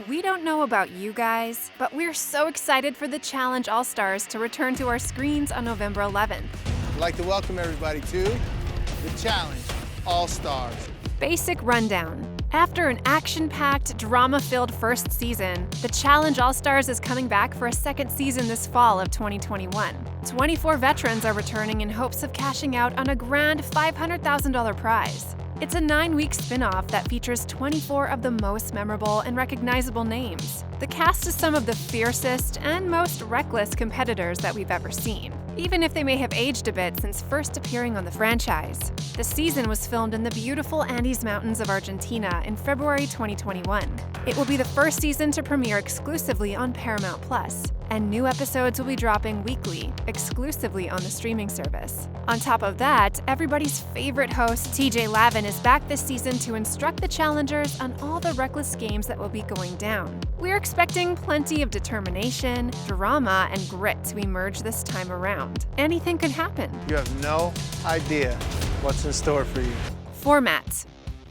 We don't know about you guys, but we're so excited for the Challenge All-Stars to return to our screens on November 11th. I'd like to welcome everybody to the Challenge All-Stars. Basic rundown. After an action-packed, drama-filled first season, the Challenge All-Stars is coming back for a second season this fall of 2021. 24 veterans are returning in hopes of cashing out on a grand $500,000 prize. It's a 9-week spin-off that features 24 of the most memorable and recognizable names. The cast is some of the fiercest and most reckless competitors that we've ever seen, even if they may have aged a bit since first appearing on the franchise. The season was filmed in the beautiful Andes Mountains of Argentina in February 2021. It will be the first season to premiere exclusively on Paramount Plus, and new episodes will be dropping weekly, exclusively on the streaming service. On top of that, everybody's favorite host, TJ Lavin, is back this season to instruct the challengers on all the reckless games that will be going down. We're expecting plenty of determination, drama, and grit to emerge this time around. Anything could happen. You have no idea what's in store for you. Format.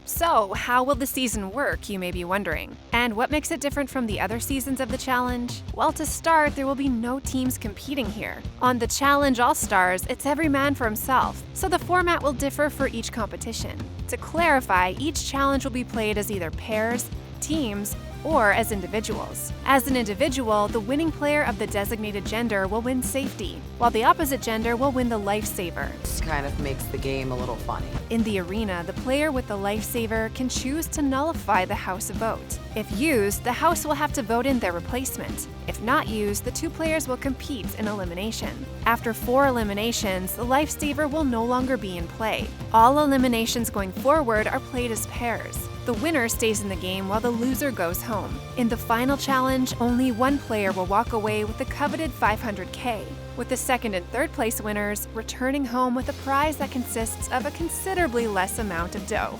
So, how will the season work, you may be wondering? And what makes it different from the other seasons of the Challenge? Well, to start, there will be no teams competing here. On the Challenge All-Stars, it's every man for himself, so the format will differ for each competition. To clarify, each challenge will be played as either pairs, teams, or as individuals. As an individual, the winning player of the designated gender will win safety, while the opposite gender will win the lifesaver. This kind of makes the game a little funny. In the arena, the player with the lifesaver can choose to nullify the house vote. If used, the house will have to vote in their replacement. If not used, the two players will compete in elimination. After 4 eliminations, the lifesaver will no longer be in play. All eliminations going forward are played as pairs. The winner stays in the game while the loser goes home. In the final challenge, only one player will walk away with the coveted $500K, with the second and third place winners returning home with a prize that consists of a considerably less amount of dough.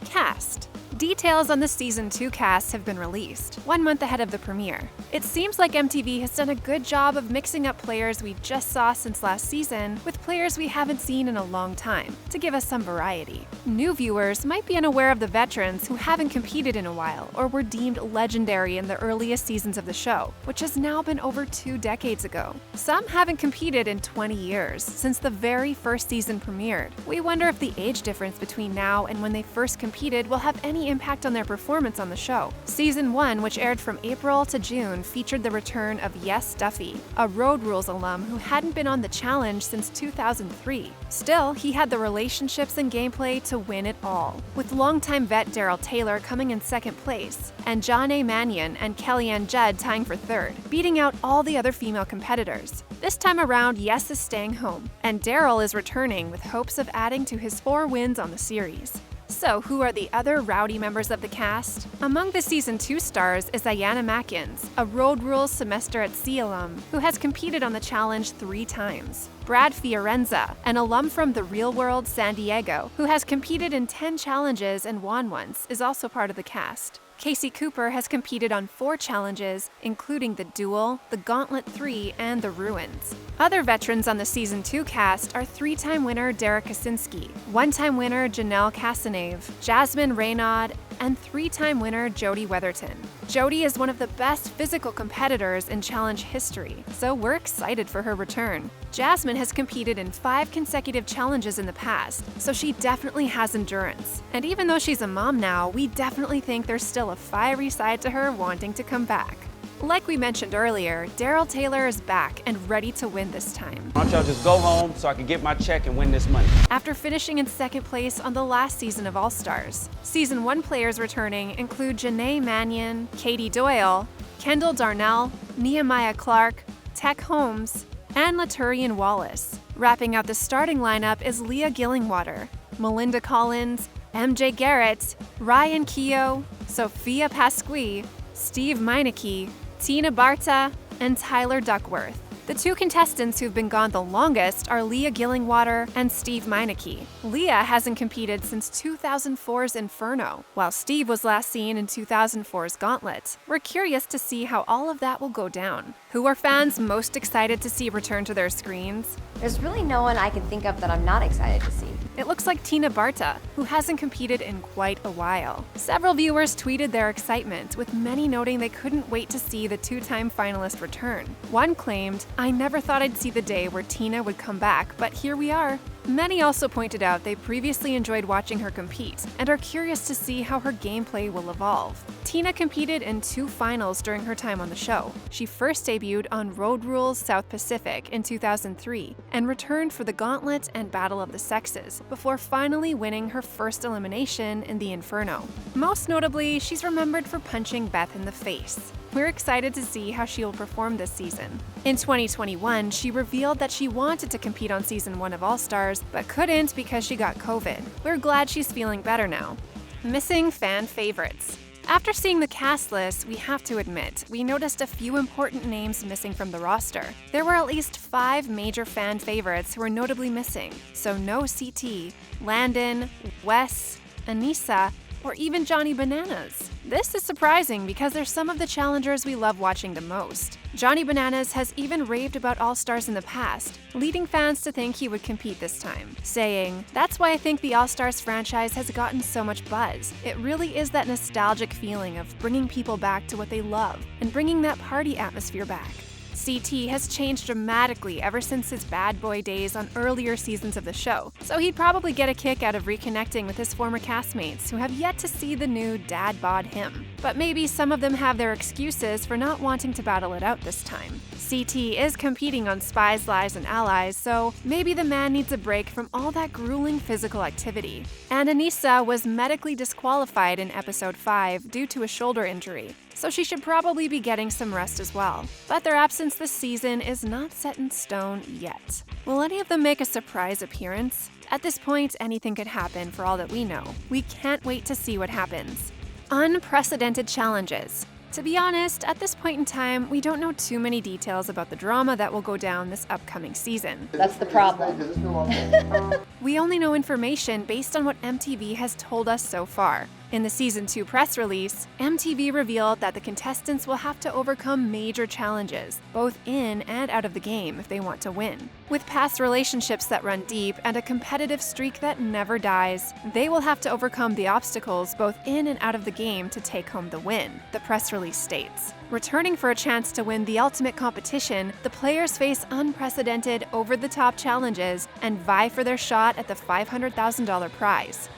Cast. Details on the Season 2 cast have been released, 1 month ahead of the premiere. It seems like MTV has done a good job of mixing up players we just saw since last season with players we haven't seen in a long time, to give us some variety. New viewers might be unaware of the veterans who haven't competed in a while or were deemed legendary in the earliest seasons of the show, which has now been over 2 decades ago. Some haven't competed in 20 years, since the very first season premiered. We wonder if the age difference between now and when they first competed will have any impact on their performance on the show. Season 1, which aired from April to June, featured the return of Yes Duffy, a Road Rules alum who hadn't been on the challenge since 2003. Still, he had the relationships and gameplay to win it all, with longtime vet Daryl Taylor coming in second place, and John A. Mannion and Kellyanne Judd tying for third, beating out all the other female competitors. This time around, Yes is staying home, and Daryl is returning with hopes of adding to his 4 wins on the series. So, who are the other rowdy members of the cast? Among the Season 2 stars is Ayanna Mackins, a Road Rules Semester at Sea alum who has competed on the challenge 3 times. Brad Fiorenza, an alum from the real world San Diego, who has competed in 10 challenges and won once, is also part of the cast. Casey Cooper has competed on 4 challenges, including the Duel, the Gauntlet 3, and the Ruins. Other veterans on the Season 2 cast are 3-time winner Derek Kaczynski, 1-time winner Janelle Casanave, Jasmine Raynaud, and 3-time winner Jody Weatherton. Jody is one of the best physical competitors in challenge history, so we're excited for her return. Jasmine has competed in 5 consecutive challenges in the past, so she definitely has endurance. And even though she's a mom now, we definitely think there's still a fiery side to her wanting to come back. Like we mentioned earlier, Daryl Taylor is back and ready to win this time. Why don't y'all just go home so I can get my check and win this money? After finishing in second place on the last season of All-Stars, Season 1 players returning include Janae Mannion, Katie Doyle, Kendall Darnell, Nehemiah Clark, Tech Holmes, and Laturian Wallace. Wrapping out the starting lineup is Leah Gillingwater, Melinda Collins, MJ Garrett, Ryan Keogh, Sophia Pasqui, Steve Meineke, Tina Barta, and Tyler Duckworth. The 2 contestants who've been gone the longest are Leah Gillingwater and Steve Meineke. Leah hasn't competed since 2004's Inferno, while Steve was last seen in 2004's Gauntlet. We're curious to see how all of that will go down. Who are fans most excited to see return to their screens? There's really no one I can think of that I'm not excited to see. It looks like Tina Barta, who hasn't competed in quite a while. Several viewers tweeted their excitement, with many noting they couldn't wait to see the two-time finalist return. One claimed, "I never thought I'd see the day where Tina would come back, but here we are." Many also pointed out they previously enjoyed watching her compete and are curious to see how her gameplay will evolve. Tina competed in 2 finals during her time on the show. She first debuted on Road Rules South Pacific in 2003 and returned for the Gauntlet and Battle of the Sexes before finally winning her first elimination in the Inferno. Most notably, she's remembered for punching Beth in the face. We're excited to see how she will perform this season. In 2021, she revealed that she wanted to compete on Season 1 of All-Stars, but couldn't because she got COVID. We're glad she's feeling better now. Missing fan favorites. After seeing the cast list, we have to admit, we noticed a few important names missing from the roster. There were at least 5 major fan favorites who were notably missing, so no CT, Landon, Wes, Anissa, or even Johnny Bananas. This is surprising because they're some of the challengers we love watching the most. Johnny Bananas has even raved about All-Stars in the past, leading fans to think he would compete this time, saying, "That's why I think the All-Stars franchise has gotten so much buzz. It really is that nostalgic feeling of bringing people back to what they love and bringing that party atmosphere back." CT has changed dramatically ever since his bad boy days on earlier seasons of the show, so he'd probably get a kick out of reconnecting with his former castmates who have yet to see the new dad bod him. But maybe some of them have their excuses for not wanting to battle it out this time. CT is competing on Spies, Lies, and Allies, so maybe the man needs a break from all that grueling physical activity. And Anissa was medically disqualified in Episode 5 due to a shoulder injury, so she should probably be getting some rest as well. But their absence this season is not set in stone yet. Will any of them make a surprise appearance? At this point, anything could happen for all that we know. We can't wait to see what happens. Unprecedented challenges. To be honest, at this point in time, we don't know too many details about the drama that will go down this upcoming season. That's the problem. We only know information based on what MTV has told us so far. In the Season 2 press release, MTV revealed that the contestants will have to overcome major challenges, both in and out of the game, if they want to win. With past relationships that run deep and a competitive streak that never dies, they will have to overcome the obstacles both in and out of the game to take home the win, the press release states. Returning for a chance to win the ultimate competition, the players face unprecedented, over-the-top challenges and vie for their shot at the $500,000 prize.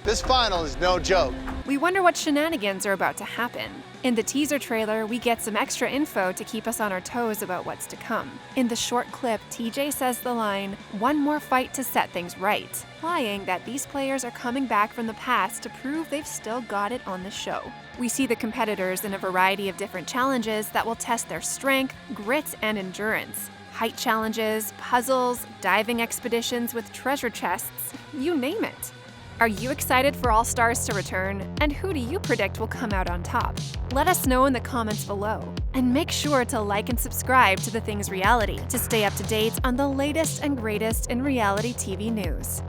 This final is no joke. We wonder what shenanigans are about to happen. In the teaser trailer, we get some extra info to keep us on our toes about what's to come. In the short clip, TJ says the line, "One more fight to set things right," implying that these players are coming back from the past to prove they've still got it on the show. We see the competitors in a variety of different challenges that will test their strength, grit, and endurance. Height challenges, puzzles, diving expeditions with treasure chests, you name it. Are you excited for All Stars to return? And who do you predict will come out on top? Let us know in the comments below. And make sure to like and subscribe to The Things Reality to stay up to date on the latest and greatest in reality TV news.